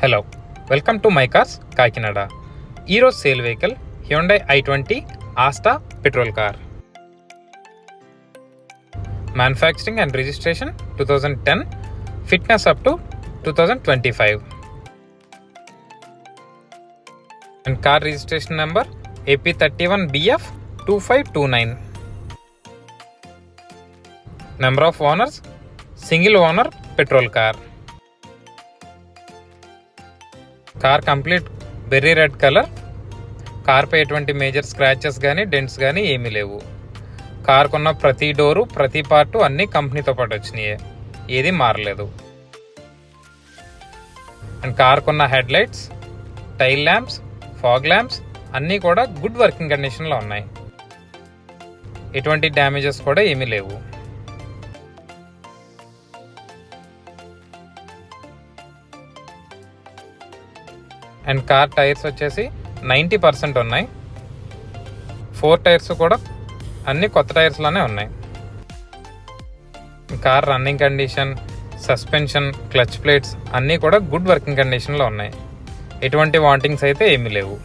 Hello, welcome to my cars Kakinada. ఈరోజు sale vehicle Hyundai i20 Asta petrol car. Manufacturing and registration 2010, fitness up to 2025 and car registration number AP31BF 2529. Number of owners single owner petrol car. Car complete berry red colour. కార్పై ఎటువంటి major scratches కానీ dents కానీ ఏమీ లేవు. కార్కున్న ప్రతి door ప్రతి part అన్నీ కంపెనీతో పాటు వచ్చినాయి, ఏది మారలేదు. అండ్ కార్కున్న head lights, tail lamps, fog lamps అన్నీ కూడా గుడ్ వర్కింగ్ కండిషన్లో ఉన్నాయి. ఎటువంటి డ్యామేజెస్ కూడా ఏమీ లేవు. అండ్ కార్ టైర్స్ వచ్చేసి 90% ఉన్నాయి. 4 టైర్స్ కూడా అన్ని కొత్త టైర్స్లోనే ఉన్నాయి. Car running condition, suspension, clutch plates అన్నీ కూడా గుడ్ వర్కింగ్ కండిషన్లో ఉన్నాయి. ఎటువంటి వాంటింగ్స్ అయితే ఏమీ లేవు.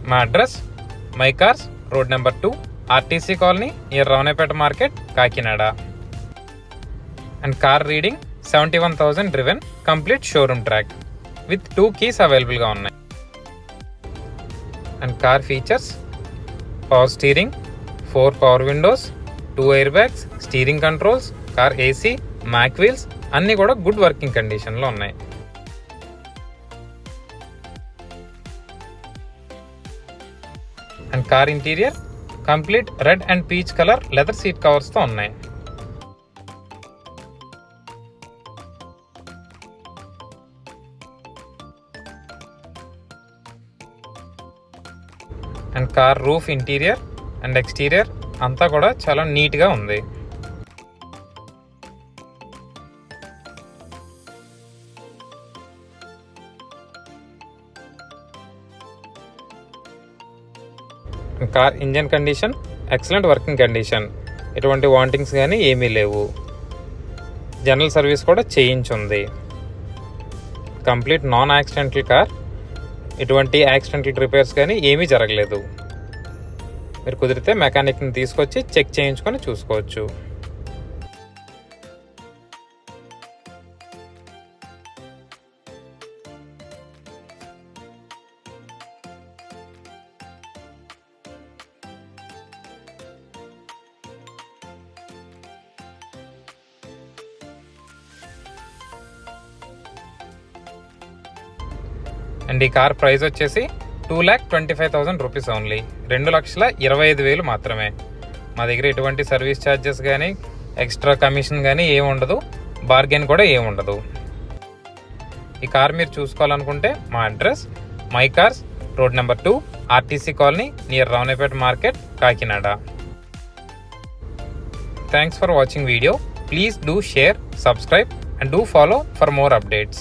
మా address my cars, road number 2, RTC colony, near Ravanapeta market, Kakinada. And car reading 71,000 driven, complete showroom track with 2 keys అవైలబుల్గా ఉన్నాయి. And car features power steering, 4 power windows, 2 air bags, steering controls, car AC, mag wheels అన్నీ కూడా good working కండిషన్లో ఉన్నాయి. And car interior complete red and peach colour leather seat కవర్స్తో ఉన్నాయి. And car roof interior and exterior అంతా కూడా చాలా నీట్గా ఉంది. Car engine condition excellent working condition, ఎటువంటి వాంటింగ్స్ కానీ ఏమీ లేవు. జనరల్ సర్వీస్ కూడా చేయించుంది. కంప్లీట్ నాన్ యాక్సిడెంటల్ కార్, ఎటువంటి యాక్సిడెంటల్ రిపేర్స్ కానీ ఏమీ జరగలేదు. మీరు కుదిరితే మెకానిక్ని తీసుకొచ్చి చెక్ చేయించుకొని చూసుకోవచ్చు. అండ్ ఈ కార్ ప్రైస్ వచ్చేసి 2,25,000 రూపీస్ ఓన్లీ, 2,25,000 మాత్రమే. మా దగ్గర ఎటువంటి సర్వీస్ ఛార్జెస్ కానీ ఎక్స్ట్రా కమిషన్ కానీ ఏమి ఉండదు, బార్గెన్ కూడా ఏమి ఉండదు. ఈ కార్ మీరు చూసుకోవాలనుకుంటే మా address my cars, road number 2, RTC colony, near Ravanapeta market, Kakinada. Thanks for watching video. Please do share, subscribe and do follow for more updates.